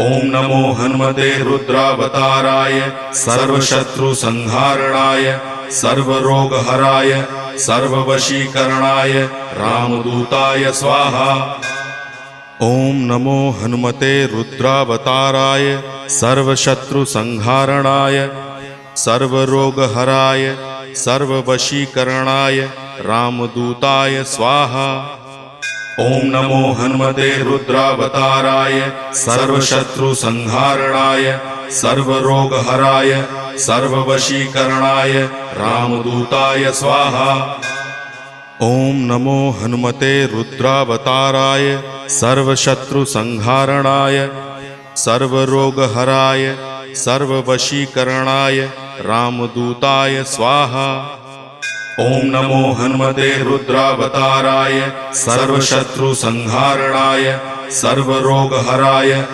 ओम नमो हनुमते रुद्रावताराय सर्वशत्रुसंहारणाय सर्वरोगहराय सर्ववशीकरणाय रामदूताय स्वाहा। ओम नमो हनुमते रुद्रावताराय सर्वशत्रुसंहारणाय सर्वरोगहराय सर्ववशीकरणाय रामदूताय स्वाहा। ओम नमो हनुमते रुद्रावताराय सर्वशत्रुसंहारणाय सर्वरोगहराय सर्ववशीकरणाय रामदूताय स्वाहा। ओम नमो हनुमते रुद्रावताराय सर्वशत्रुसंहारणाय सर्वरोगहराय सर्ववशीकरणाय रामदूताय स्वाहा। ओम नमो हनुमते रुद्रावताराय सर्वशत्रुसंहारणाय सर्वरोगहराय